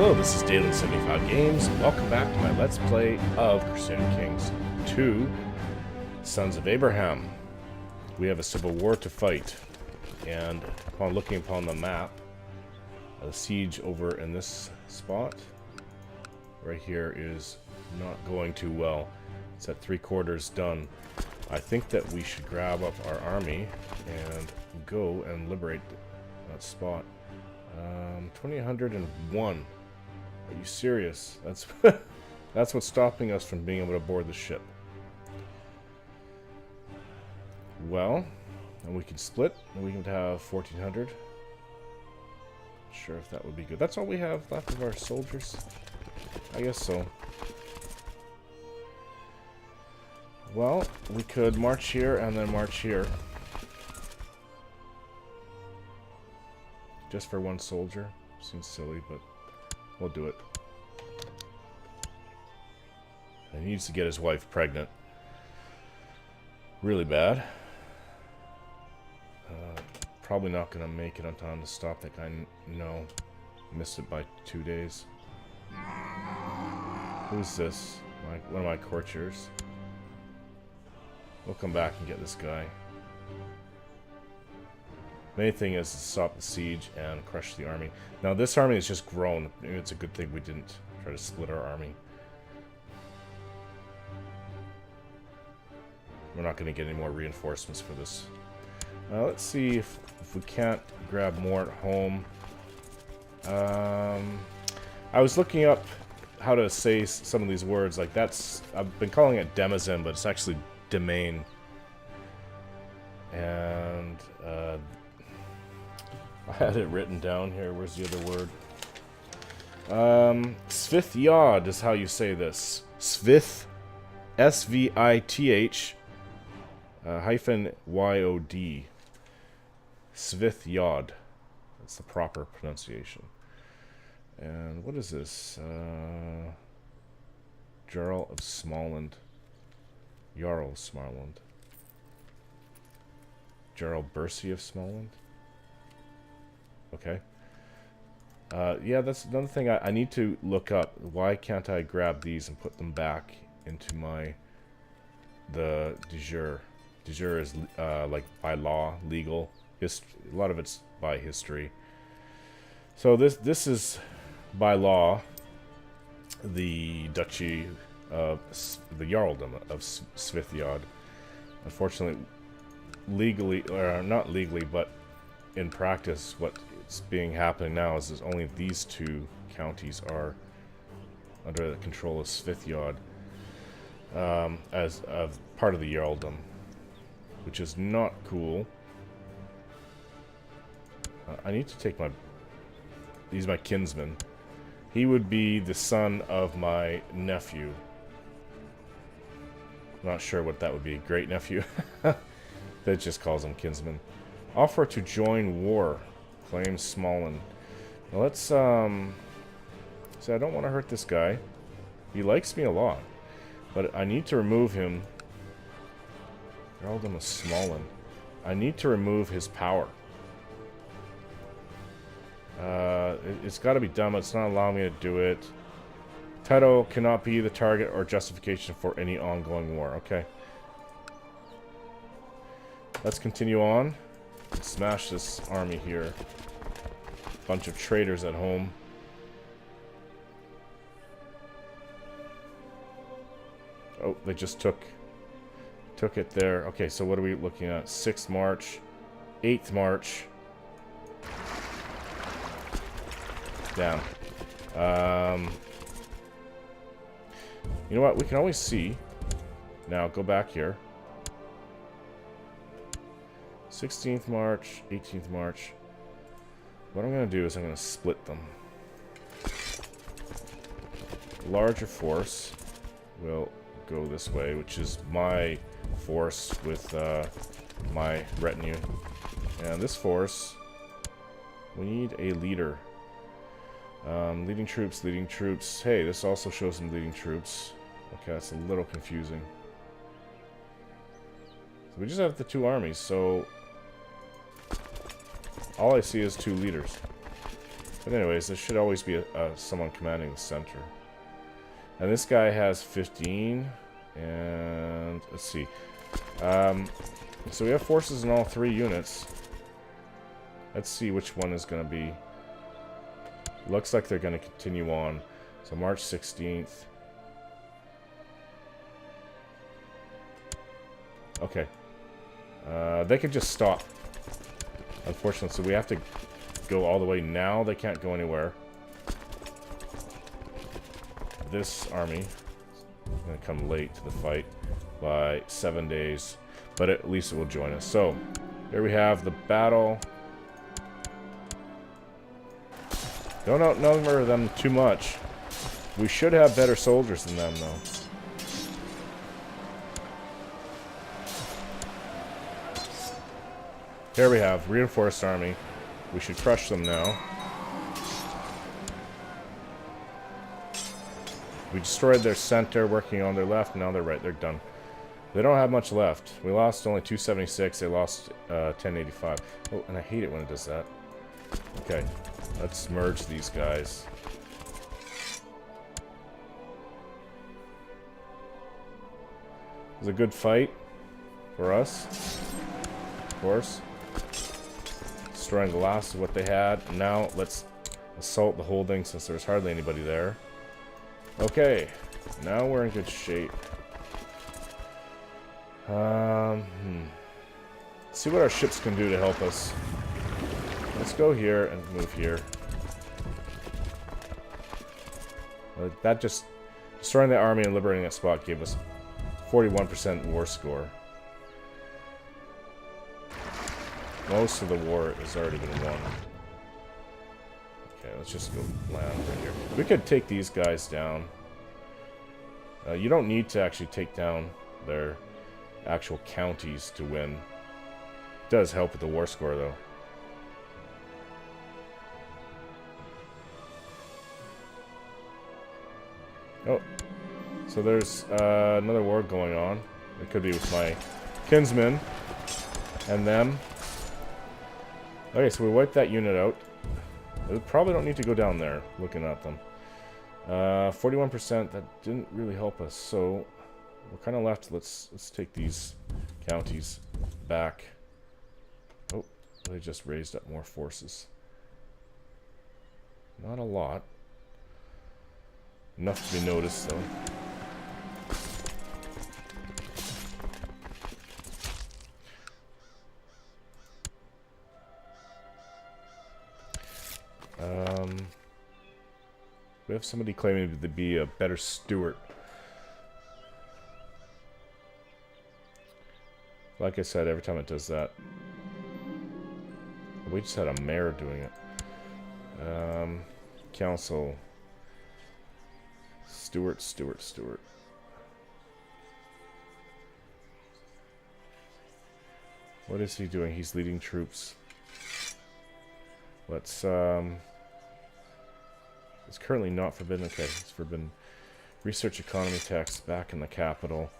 Hello, this is Dalen75 Games. Welcome back to my Let's Play of Crusader Kings 2, Sons of Abraham. We have a civil war to fight, and upon looking upon the map, the siege over in this spot, right here, is not going too well. It's at 3/4 done. I think that we should grab up our army and go and liberate that spot. 2001. Are you serious? That's that's what's stopping us from being able to board the ship. Well, and we can split, and we can have 1400. Sure, if that would be good. That's all we have left of our soldiers. I guess so. Well, we could march here and then march here. Just for one soldier. Seems silly, but we'll do it. And he needs to get his wife pregnant. Really bad. Probably not going to make it on time to stop that guy. No. Missed it by 2 days. Who's this? One of my courtiers. We'll come back and get this guy. Main thing is to stop the siege and crush the army. Now this army has just grown. Maybe it's a good thing we didn't try to split our army. We're not going to get any more reinforcements for this. Let's see if we can't grab more at home. I was looking up how to say some of these words. Like that's, I've been calling it Demazin, but it's actually Domain. And I had it written down here. Where's the other word? Svithyod is how you say this. Svith, S-V-I-T-H hyphen Y-O-D. Svithyod. That's the proper pronunciation. And what is this? Jarl of Smallland. Jarl of Smallland. Jarl Bercy of Smallland. Okay. Yeah, that's another thing I need to look up. Why can't I grab these and put them back into the de jure? De jure is like by law, legal. A lot of it's by history. So this is by law the duchy of the Jarldom of Svithyod. Unfortunately, legally, or not legally, but in practice, what's happening now is that only these two counties are under the control of Svithyod as part of the Jarldom, which is not cool. I need to take he's my kinsman. He would be the son of my nephew. Not sure what that would be. Great nephew. That just calls him kinsman. Offer to join war. Claim Smallland. Now let's see, I don't want to hurt this guy. He likes me a lot. But I need to remove him. Earldom of Smallland. I need to remove his power. It's got to be done, but it's not allowing me to do it. Title cannot be the target or justification for any ongoing war. Okay. Let's continue on. Let's smash this army here. Bunch of traitors at home. Oh, they just took it there. Okay, so what are we looking at? 6th March, 8th March. Down. You know what? We can always see. Now go back here. 16th March, 18th March. What I'm going to do is I'm going to split them. Larger force will go this way, which is my force with my retinue. And this force, we need a leader. Leading troops, leading troops. Hey, this also shows some leading troops. Okay, that's a little confusing. So we just have the two armies, so all I see is two leaders. But anyways, there should always be someone commanding the center. And this guy has 15. And let's see. So we have forces in all 3 units. Let's see which one is going to be. Looks like they're going to continue on. So March 16th. Okay. They could just stop. Unfortunately, so we have to go all the way now. They can't go anywhere. This army is going to come late to the fight by 7 days. But at least it will join us. So, here we have the battle. Don't outnumber them too much. We should have better soldiers than them, though. Here we have reinforced army. We should crush them now. We destroyed their center, working on their left. Now they're right. They're done. They don't have much left. We lost only 276. They lost 1085. Oh, and I hate it when it does that. Okay, let's merge these guys. It was a good fight for us, of course. Destroying the last of what they had. Now let's assault the holding since there's hardly anybody there. Okay, now we're in good shape. See what our ships can do to help us. Let's go here and move here. That just... Destroying the army and liberating that spot gave us 41% war score. Most of the war has already been won. Okay, let's just go land right here. We could take these guys down. You don't need to actually take down their actual counties to win. It does help with the war score, though. Oh, so there's another war going on. It could be with my kinsmen and them. Okay, so we wiped that unit out. We probably don't need to go down there looking at them. 41%, that didn't really help us, so we're kind of left. Let's take these counties back. Oh, they just raised up more forces. Not a lot. Enough to be noticed, though. We have somebody claiming to be a better steward. Like I said, every time it does that. We just had a mayor doing it. Council. Stewart. What is he doing? He's leading troops. Let's, it's currently not forbidden. Okay, it's forbidden. Research economy tax back in the capital.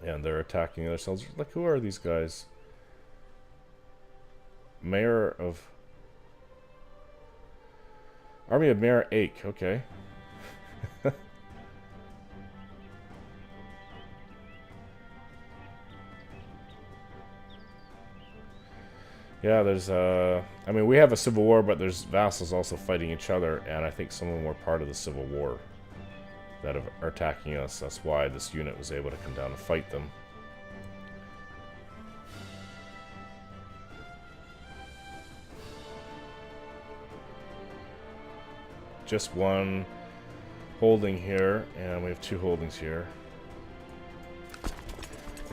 And they're attacking themselves. Like, who are these guys? Mayor of... Army of Mayor Ake, okay. Yeah, there's, I mean, we have a civil war, but there's vassals also fighting each other, and I think some of them were part of the civil war that are attacking us. That's why this unit was able to come down and fight them. Just one holding here, and we have 2 holdings here.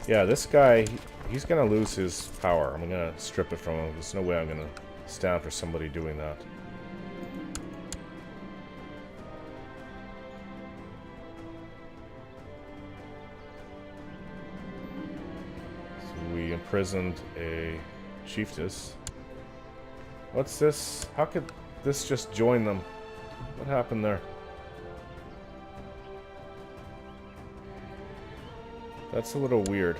Yeah, this guy, he's gonna lose his power. I'm gonna strip it from him. There's no way I'm gonna stand for somebody doing that. So we imprisoned a chiefess. What's this? How could this just join them? What happened there? That's a little weird.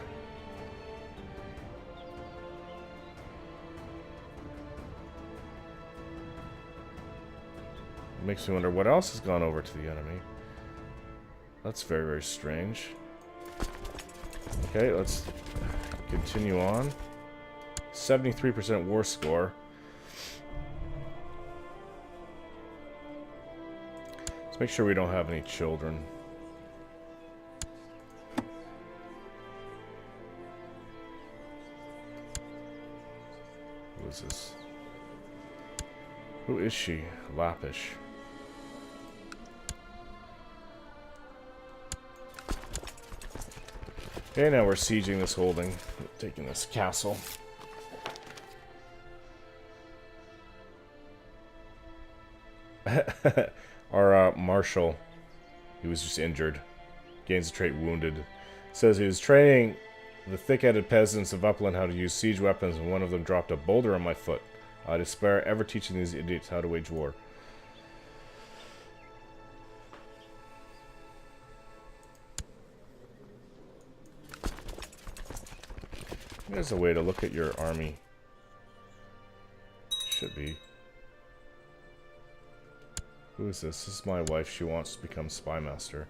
It makes me wonder what else has gone over to the enemy. That's very, very strange. Okay, let's continue on. 73% war score. Let's make sure we don't have any children. Who is this? Who is she? Lappish. Okay, now we're sieging this holding, taking this castle. Our marshal, he was just injured. Gains a trait wounded. Says he was training the thick-headed peasants of Upland how to use siege weapons, and one of them dropped a boulder on my foot. I despair ever teaching these idiots how to wage war. There's a way to look at your army. Should be. Who is this? This is my wife. She wants to become spy master.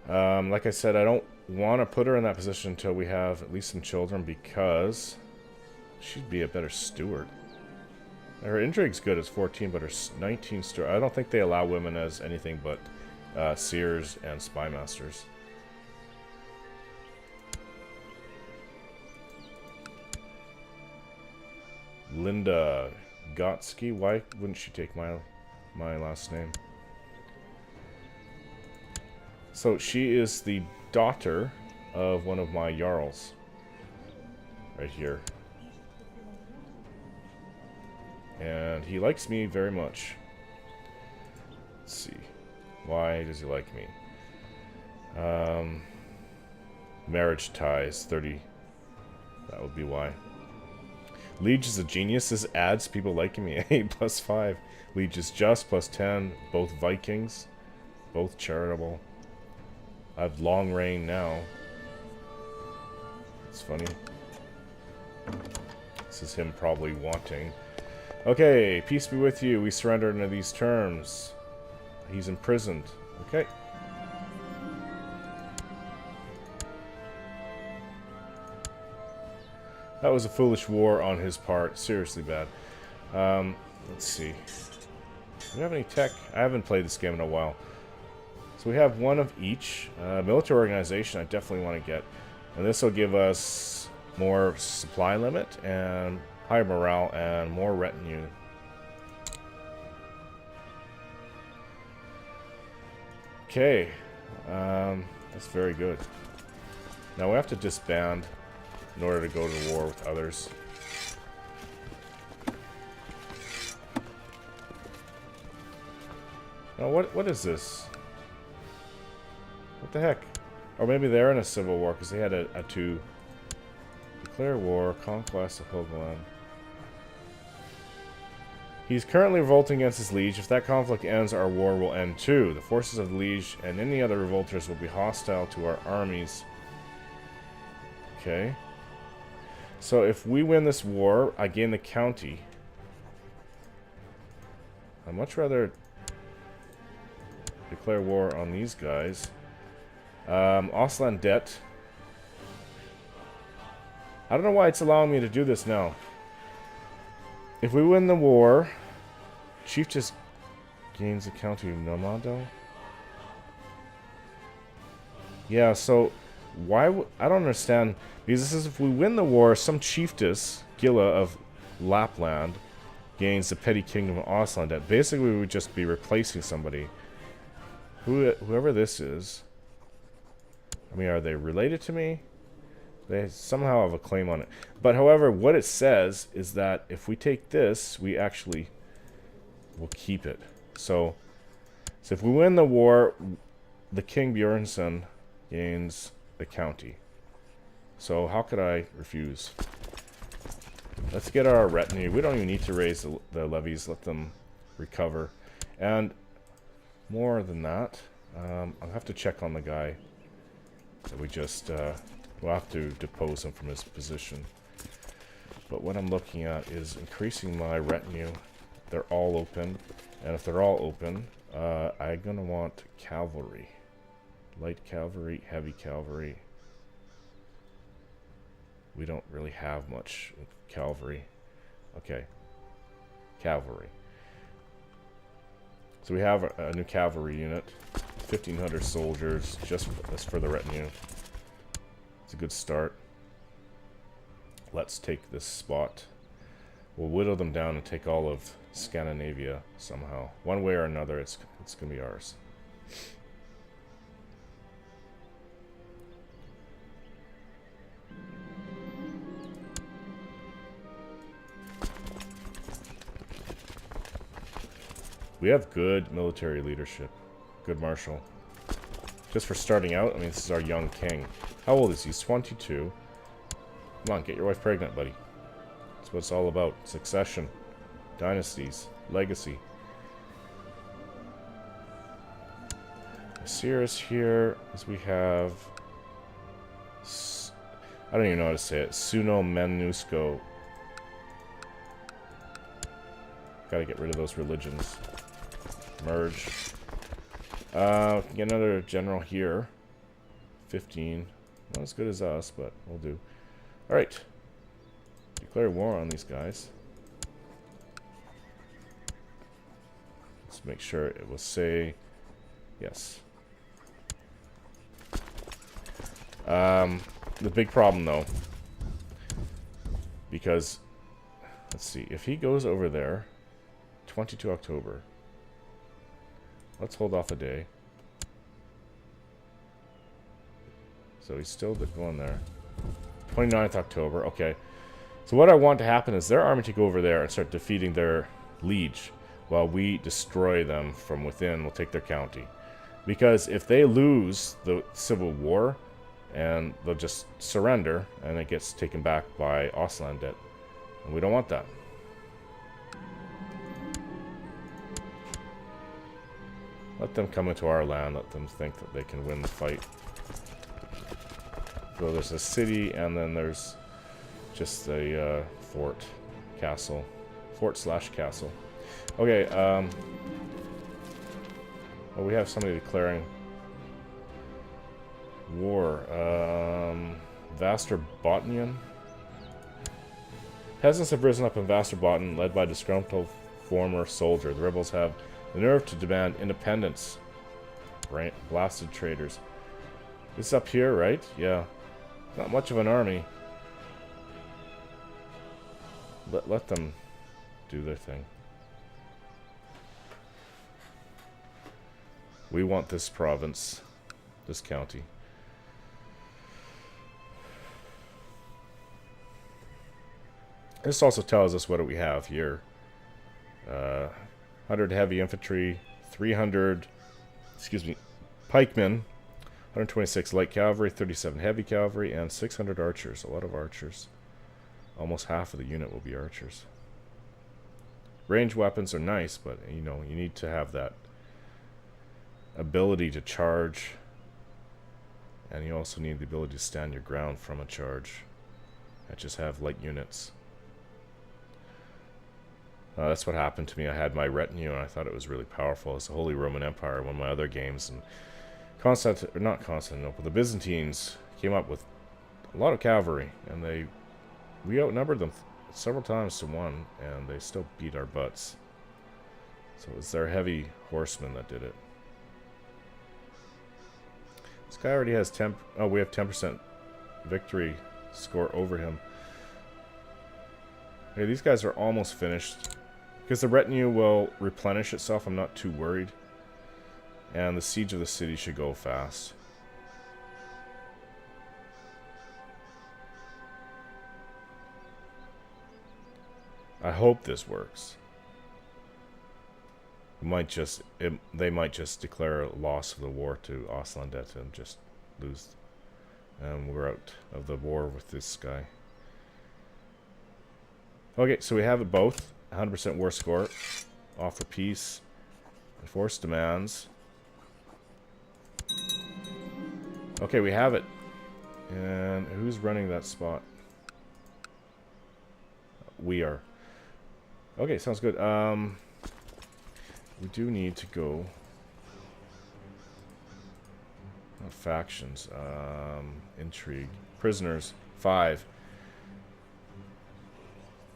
Like I said, I don't want to put her in that position until we have at least some children, because she'd be a better steward. Her intrigue's good as 14, but her 19 steward. I don't think they allow women as anything but seers and spy masters. Linda Gotsky. Why wouldn't she take my last name? So she is the daughter of one of my Jarls. Right here. And he likes me very much. Let's see. Why does he like me? Marriage ties, 30. That would be why. Liege is a genius. This adds people liking me. 8 plus 5. Liege is just plus 10. Both Vikings. Both charitable. I have long reign now. It's funny. This is him probably wanting. Okay, peace be with you. We surrender under these terms. He's imprisoned. Okay. That was a foolish war on his part. Seriously bad. Let's see. Do we have any tech? I haven't played this game in a while. So we have one of each. Military organization I definitely want to get. And this will give us more supply limit and higher morale and more retinue. Okay. That's very good. Now we have to disband in order to go to war with others. Now what is this? What the heck? Or maybe they're in a civil war because they had a 2. Declare war, conquest of Helgoland. He's currently revolting against his liege. If that conflict ends, our war will end too. The forces of the liege and any other revolters will be hostile to our armies. Okay. So if we win this war, I gain the county. I'd much rather declare war on these guys. Ostland debt. I don't know why it's allowing me to do this now. If we win the war, chief just gains the county of Nomado. Yeah, so why I don't understand, because this is if we win the war, some chiefess, Gilla of Lapland, gains the petty kingdom of Ostland debt. Basically, we would just be replacing somebody. Whoever this is. I mean, are they related to me? They somehow have a claim on it. But however, what it says is that if we take this, we actually will keep it. So if we win the war, the King Bjornsson gains the county. So how could I refuse? Let's get our retinue. We don't even need to raise the levies. Let them recover. And more than that. I'll have to check on the guy that we just... we'll have to depose him from his position. But what I'm looking at is increasing my retinue. They're all open. And if they're all open, I'm going to want cavalry. Light cavalry, heavy cavalry. We don't really have much cavalry. Okay. Cavalry. So we have a new cavalry unit. 1,500 soldiers, just for the retinue. It's a good start. Let's take this spot. We'll whittle them down and take all of Scandinavia somehow. One way or another, it's going to be ours. We have good military leadership. Good marshal. Just for starting out, I mean, this is our young king. How old is he? He's 22. Come on, get your wife pregnant, buddy. That's what it's all about. Succession. Dynasties. Legacy. Osiris here, as we have... I don't even know how to say it. Suno Menusko. Gotta get rid of those religions. Merge. We can get another general here. 15. Not as good as us, but we'll do. Alright. Declare war on these guys. Let's make sure it will say yes. The big problem, though, because, let's see, if he goes over there, 22 October, let's hold off a day. So he's still going there. 29th October, okay. So what I want to happen is their army to go over there and start defeating their liege while we destroy them from within. We'll take their county. Because if they lose the civil war, and they'll just surrender, and it gets taken back by Oslandet. And we don't want that. Let them come into our land. Let them think that they can win the fight. So there's a city, and then there's just a fort, castle. Fort/castle. Okay, well, we have somebody declaring war. Vasterbotnian. Peasants have risen up in Vasterbotten, led by a disgruntled former soldier. The rebels have the nerve to demand independence. Blasted traitors. This is up here, right? Yeah. Not much of an army. Let them do their thing. We want this province, this county. This also tells us what we have here. 100 heavy infantry, 300, pikemen, 126 light cavalry, 37 heavy cavalry, and 600 archers. A lot of archers. Almost half of the unit will be archers. Range weapons are nice, but you know, you need to have that ability to charge, and you also need the ability to stand your ground from a charge. I just have light units. That's what happened to me. I had my retinue, and I thought it was really powerful. It's the Holy Roman Empire, one of my other games, and not Constantinople, the Byzantines came up with a lot of cavalry, and we outnumbered them several times to 1, and they still beat our butts. So it was their heavy horsemen that did it. This guy already has we have 10% victory score over him. Okay, these guys are almost finished. Because the retinue will replenish itself, I'm not too worried. And the siege of the city should go fast. I hope this works. They might just declare a loss of the war to Oslandet and just lose. And we're out of the war with this guy. Okay, so we have it both. 100% war score. Offer peace. Enforce demands. Okay, we have it. And who's running that spot? We are. Okay, sounds good. We do need to go. Factions. Intrigue. Prisoners. 5.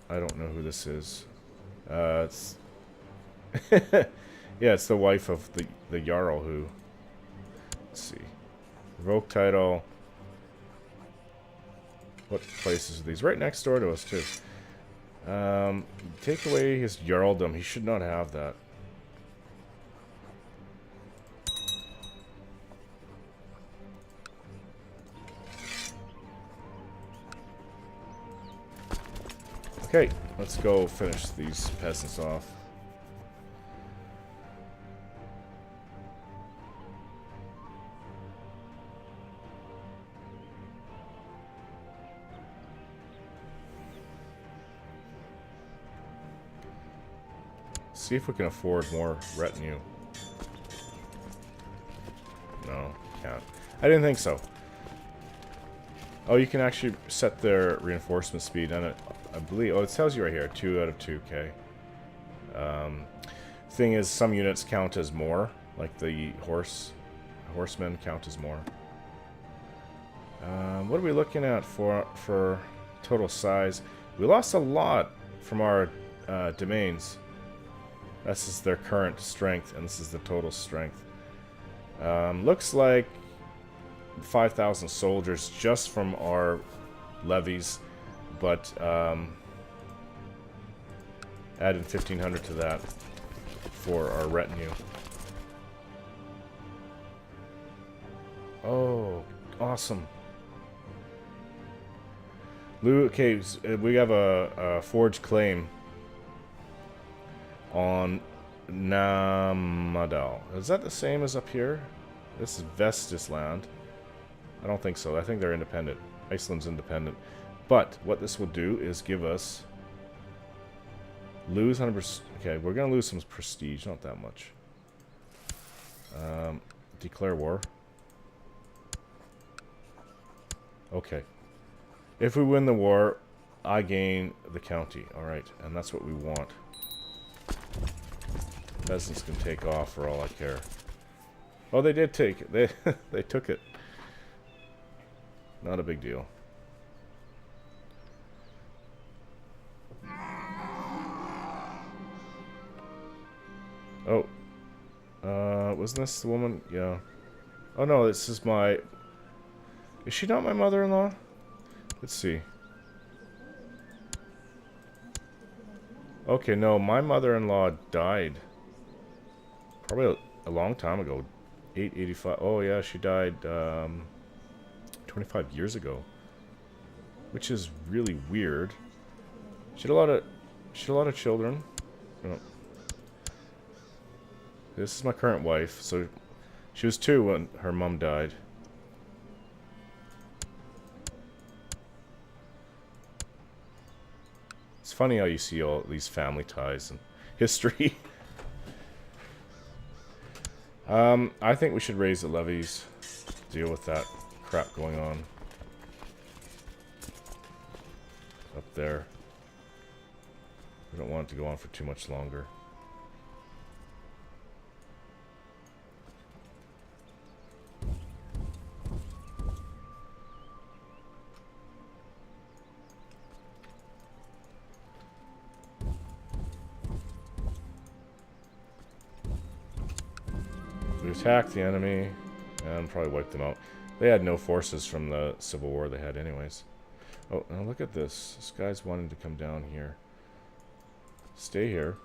I don't know who this is. It's yeah, it's the wife of the Jarl who. Let's see. Revoke title. What places are these? Right next door to us too. Take away his Jarldom. He should not have that. Okay, let's go finish these peasants off. See if we can afford more retinue. No, can't. I didn't think so. Oh, you can actually set their reinforcement speed on it. I believe. Oh, it tells you right here, 2 out of 2. Okay. Thing is, some units count as more, like the horsemen count as more. What are we looking at for total size? We lost a lot from our domains. This is their current strength, and this is the total strength. Looks like 5,000 soldiers just from our levies, but added 1,500 to that for our retinue. Oh, awesome. Okay, we have a forged claim on Namadal. Is that the same as up here? This is Vestis land. I don't think so. I think they're independent. Iceland's independent. But what this will do is give us lose 100%. Okay, we're gonna lose some prestige, not that much. Declare war. Okay. If we win the war, I gain the county. Alright, and that's what we want. Peasants can take off for all I care. Oh, they did take it. They took it. Not a big deal. Oh. Wasn't this the woman? Yeah. Oh no, this is my... Is she not my mother-in-law? Let's see. Okay, no, my mother-in-law died. Probably a long time ago. 885. Oh yeah, she died 25 years ago. Which is really weird. She had a lot of children. Oh. This is my current wife. So she was 2 when her mom died. It's funny how you see all these family ties and history. I think we should raise the levies to deal with that crap going on up there. We don't want it to go on for too much longer. We attacked the enemy and probably wiped them out. They had no forces from the Civil War they had anyways. Oh, now look at this. This guy's wanting to come down here. Stay here.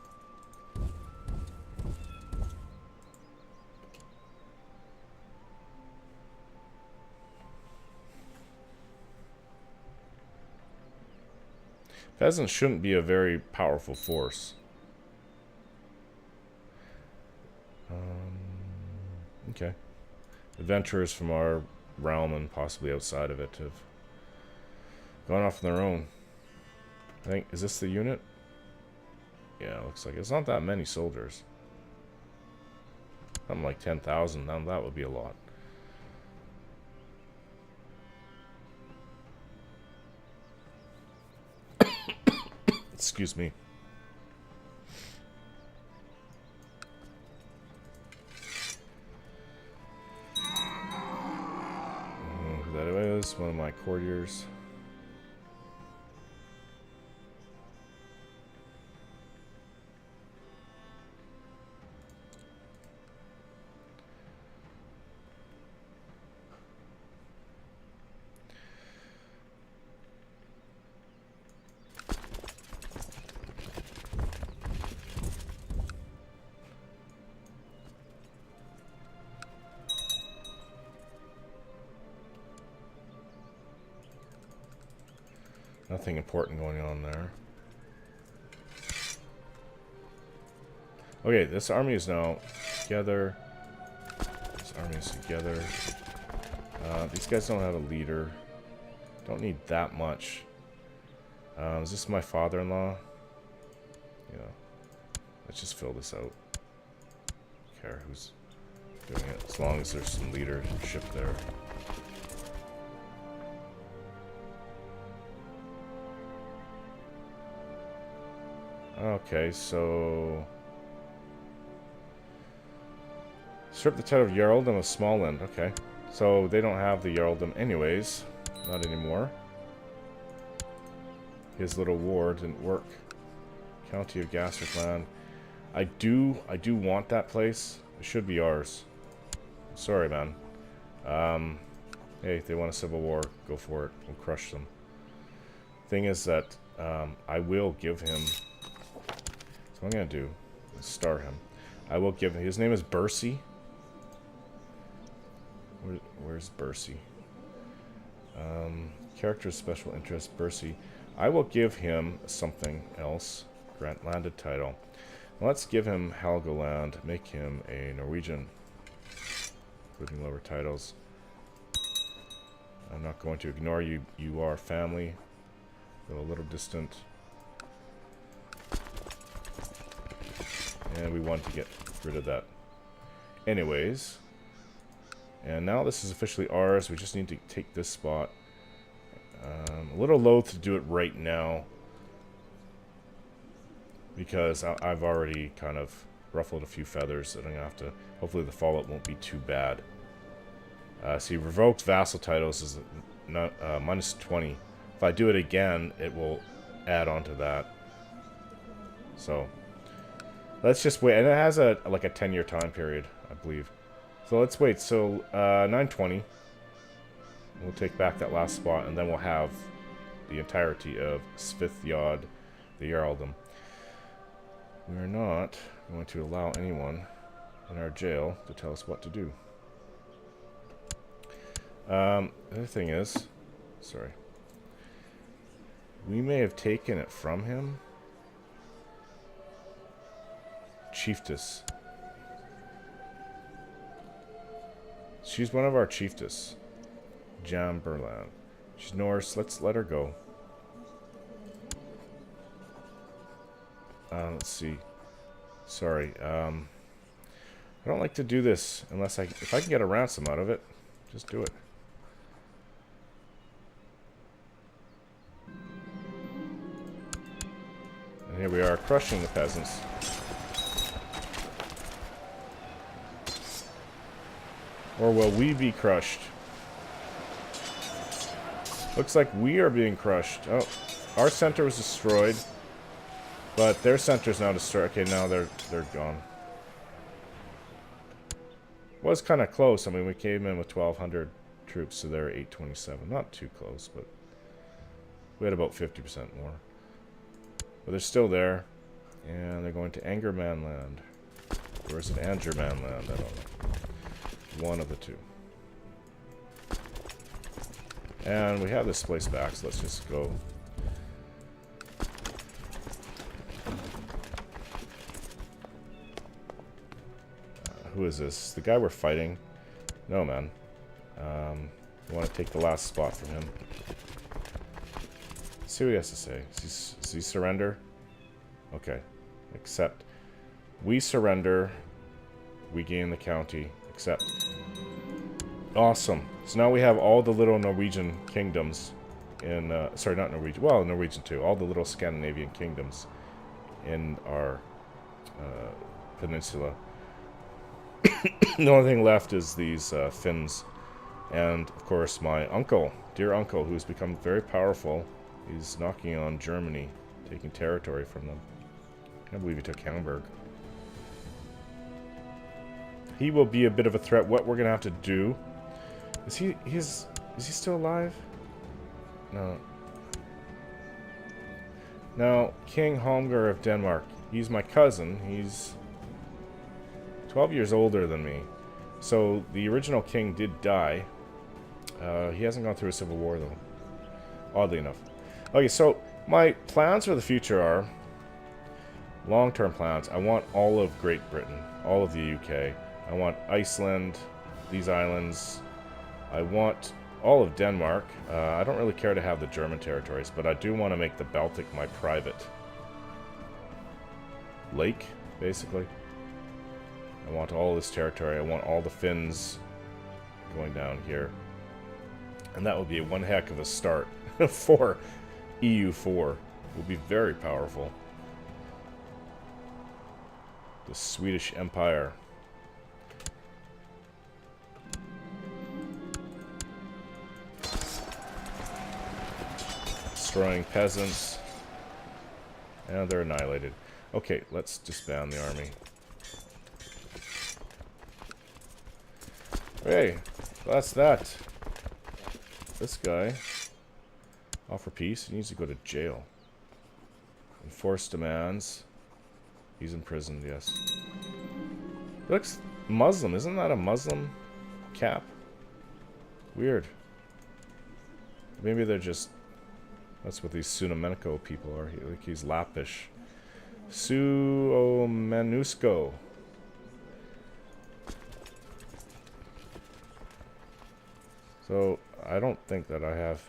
Peasants shouldn't be a very powerful force. Okay. Adventurers from our realm and possibly outside of it have gone off on their own. I think, is this the unit? Yeah, looks like it's not that many soldiers. Something like 10,000, now that would be a lot. Excuse me. Who that is? One of my courtiers. Nothing important going on there. Okay, this army is now together. This army is together. These guys don't have a leader. Don't need that much. Is this my father-in-law? Yeah. Let's just fill this out. Don't care who's doing it, as long as there's some leadership there. Okay, so... Strip the title of Jarldom of Smallland. Okay. So they don't have the Jarldom anyways. Not anymore. His little war didn't work. County of Gasterland. I do want that place. It should be ours. Sorry, man. Hey, if they want a civil war, go for it. We'll crush them. Thing is that I will give him... So what I'm going to do is star him. I will give him... His name is Bercy. Where's Bercy? Character of special interest, Bercy. I will give him something else. Grant landed title. Let's give him Helgoland. Make him a Norwegian. Including lower titles. I'm not going to ignore you. You are family. Though a little distant. And we want to get rid of that. Anyways. And now this is officially ours. We just need to take this spot. A little loath to do it right now. Because I've already kind of ruffled a few feathers. And I'm going to have to... Hopefully the fallout won't be too bad. See, revoked vassal titles is not, minus 20. If I do it again, it will add on to that. So... Let's just wait. And it has like a 10-year time period, I believe. So let's wait. So 920. We'll take back that last spot, and then we'll have the entirety of Svithjod, the Jarldom. We are not going to allow anyone in our jail to tell us what to do. The other thing is, sorry, we may have taken it from him. Chiefess. She's one of our chiefess. Jamberland. She's Norse. Let's let her go. Let's see. Sorry. I don't like to do this unless if I can get a ransom out of it, just do it. And here we are, crushing the peasants. Or will we be crushed? Looks like we are being crushed. Oh, our center was destroyed. But their center's now destroyed. Okay, now they're gone. Was kind of close. I mean, we came in with 1,200 troops, so they're 827. Not too close, but we had about 50% more. But they're still there. And they're going to Angermanland. Or is it Angermanland? I don't know. One of the two. And we have this place back, so let's just go. Who is this? The guy we're fighting? No, man. We want to take the last spot from him. Let's see what he has to say. Does he surrender? Okay. Accept. We surrender. We gain the county. Accept. Awesome. So now we have all the little Norwegian kingdoms in sorry, not Norwegian. Well, Norwegian too. All the little Scandinavian kingdoms in our peninsula. The only thing left is these Finns, and of course my uncle, dear uncle, who's become very powerful. He's knocking on Germany, taking territory from them. I can't believe he took Hamburg. He will be a bit of a threat. What we're gonna have to do is is he still alive? No. Now, King Holmgar of Denmark. He's my cousin. He's 12 years older than me. So the original king did die. He hasn't gone through a civil war though. Oddly enough. Okay, so my plans for the future are long-term plans. I want all of Great Britain, all of the UK. I want Iceland, these islands. I want all of Denmark. I don't really care to have the German territories, but I do want to make the Baltic my private lake, basically. I want all this territory. I want all the Finns going down here. And that would be one heck of a start for EU4. It will be very powerful. The Swedish Empire. Destroying peasants. And they're annihilated. Okay, let's disband the army. Hey, that's that. This guy. Offer peace. He needs to go to jail. Enforce demands. He's imprisoned, yes. He looks Muslim. Isn't that a Muslim cap? Weird. Maybe they're just... That's what these Sunomenko people are. Like he's Lappish. Suomenusko. So, I don't think that I have...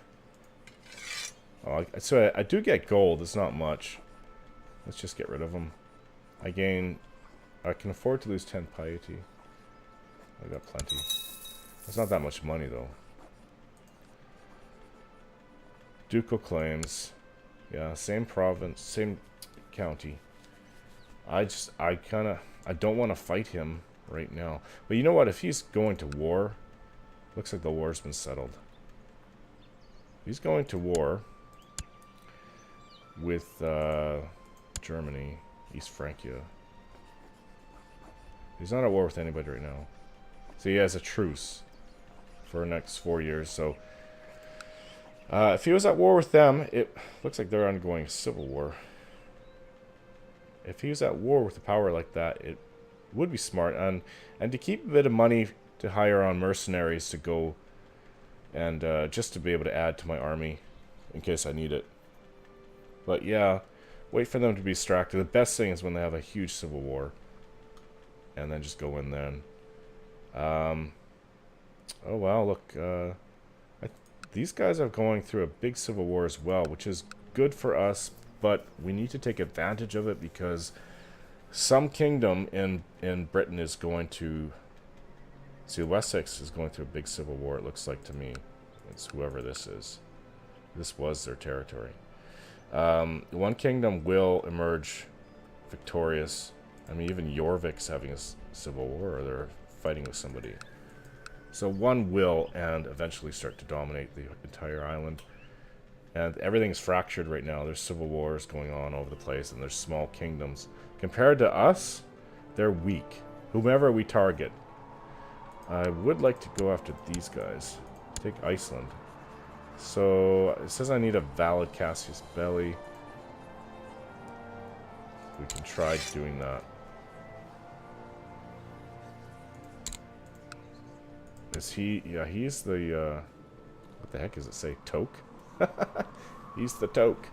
Oh, so I do get gold. It's not much. Let's just get rid of them. I gain... I can afford to lose 10 piety. I got plenty. It's not that much money, though. Ducal claims. Yeah, same province, same county. I don't want to fight him right now. But you know what? If he's going to war... Looks like the war's been settled. He's going to war with Germany, East Francia. He's not at war with anybody right now. So he has a truce for the next 4 years. So if he was at war with them, it looks like they're undergoing a civil war. If he was at war with a power like that, it would be smart. And to keep a bit of money to hire on mercenaries to go and just to be able to add to my army in case I need it. But yeah, wait for them to be distracted. The best thing is when they have a huge civil war and then just go in then. Oh wow, look, these guys are going through a big civil war as well, which is good for us, but we need to take advantage of it because some kingdom in Britain is going to... See, Wessex is going through a big civil war, it looks like to me. It's whoever this is. This was their territory. One kingdom will emerge victorious. I mean, even Jorvik's having a civil war, or they're fighting with somebody. So one will, and eventually start to dominate the entire island. And everything's fractured right now. There's civil wars going on over the place, and there's small kingdoms. Compared to us, they're weak. Whomever we target. I would like to go after these guys. Take Iceland. So, it says I need a valid Cassius Belli. We can try doing that. Is he... Yeah, he's the... what the heck does it say? Toke? He's the Toke.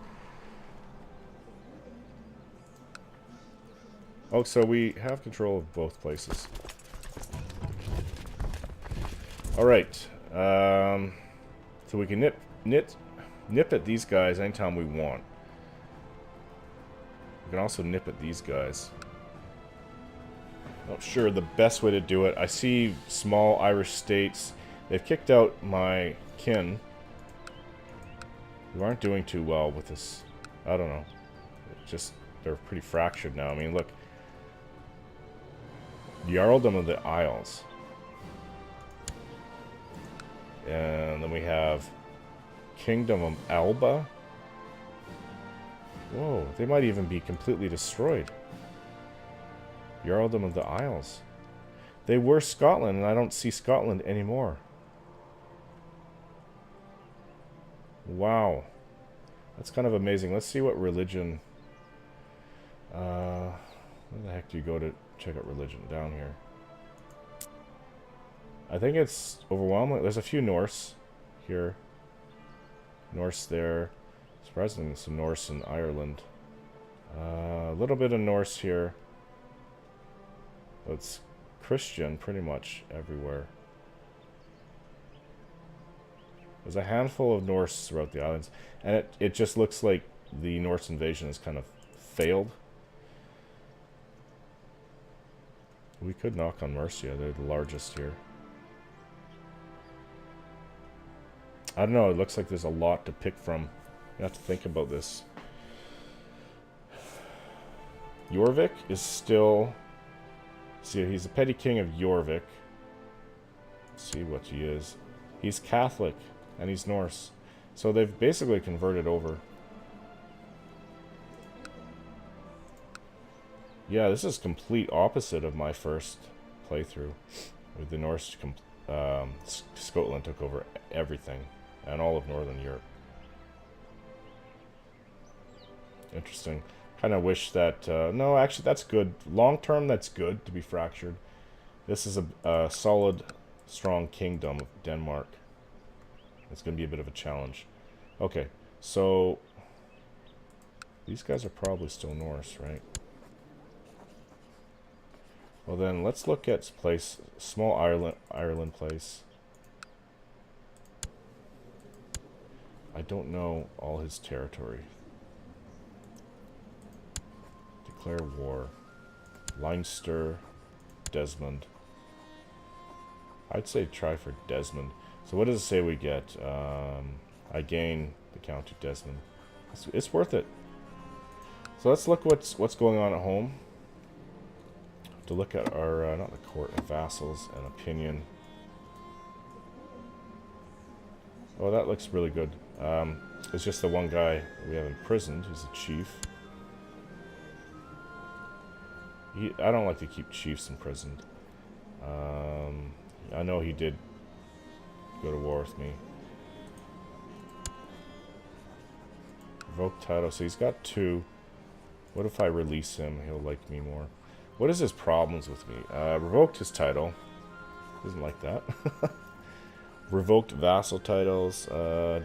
Oh, so we have control of both places. Alright, so we can nip at these guys anytime we want. We can also nip at these guys. Not sure the best way to do it. I see small Irish states. They've kicked out my kin. who aren't doing too well with this. I don't know. Just, they're pretty fractured now. I mean, look. Jarldom of the Isles. And then we have Kingdom of Alba. Whoa, they might even be completely destroyed. Jarldom of the Isles. They were Scotland, and I don't see Scotland anymore. Wow. That's kind of amazing. Let's see what religion... where the heck do you go to check out religion? Down here. I think it's overwhelming. There's a few Norse here. Norse there. Surprisingly, there's some Norse in Ireland. A little bit of Norse here. It's Christian pretty much everywhere. There's a handful of Norse throughout the islands. And it just looks like the Norse invasion has kind of failed. We could knock on Mercia. They're the largest here. I don't know. It looks like there's a lot to pick from. You have to think about this. Jorvik is still... See, he's a petty king of Jorvik. Let's see what he is. He's Catholic, and he's Norse. So they've basically converted over. Yeah, this is complete opposite of my first playthrough. With the Norse, Scotland took over everything. And all of Northern Europe. Interesting. Kind of wish that... no, actually, that's good. Long term, that's good to be fractured. This is a solid, strong kingdom of Denmark. It's going to be a bit of a challenge. Okay, so... These guys are probably still Norse, right? Well then, let's look at place... Small Ireland place. I don't know all his territory. Declare war. Leinster, Desmond. I'd say try for Desmond. So what does it say we get? I gain the County Desmond. It's worth it. So let's look what's going on at home. To look at our not the court, vassals and opinion. Oh, that looks really good. It's just the one guy we have imprisoned, who's a chief. I don't like to keep chiefs imprisoned. I know he did go to war with me. Revoke title, so he's got 2. What if I release him? He'll like me more. What is his problems with me? Revoked his title. Doesn't like that. Revoked vassal titles,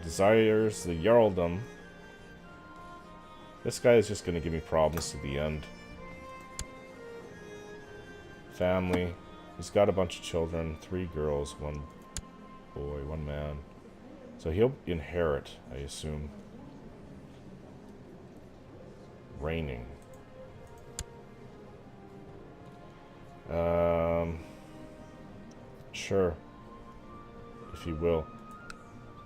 desires the Jarldom. This guy is just going to give me problems to the end. Family. He's got a bunch of children, 3 girls, 1 boy, 1 man. So he'll inherit, I assume. Reigning. Sure. If you will.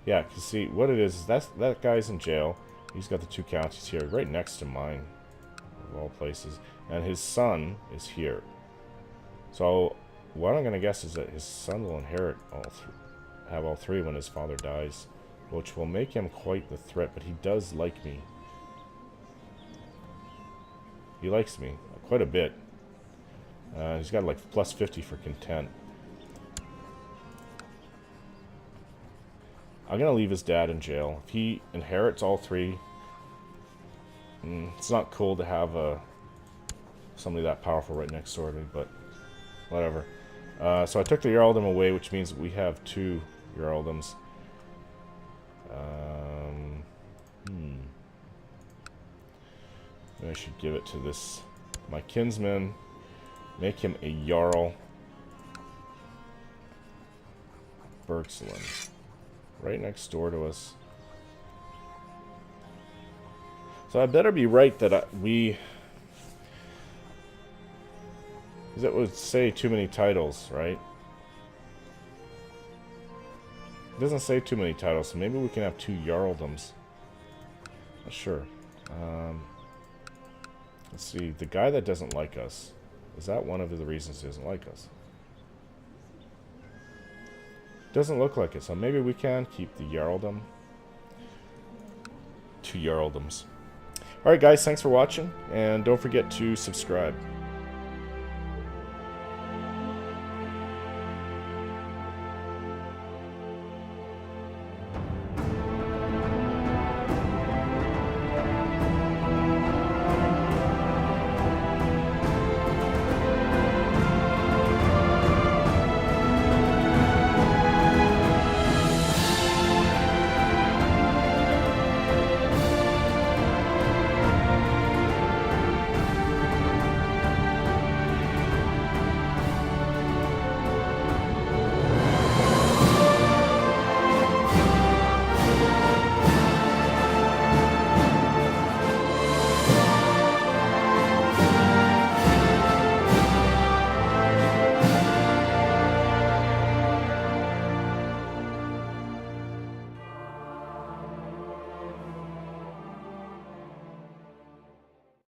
Yeah, because see, what it is that guy's in jail. He's got the 2 counties here, right next to mine, of all places. And his son is here. So, what I'm going to guess is that his son will inherit have all 3 when his father dies. Which will make him quite the threat, but he does like me. He likes me, quite a bit. He's got like plus 50 for content. I'm going to leave his dad in jail. If he inherits all 3, it's not cool to have somebody that powerful right next door to me, but whatever. So I took the Jarldom away, which means we have 2 Jarldoms. I should give it to this, my kinsman, make him a Jarl. Bergsland. Right next door to us. So I better be right that because it would say too many titles, right? It doesn't say too many titles, so maybe we can have 2 Jarldoms. Not sure. Let's see. The guy that doesn't like us. Is that one of the reasons he doesn't like us? Doesn't look like it, so maybe we can keep the Jarldom. 2 Jarldoms. Alright guys, thanks for watching, and don't forget to subscribe.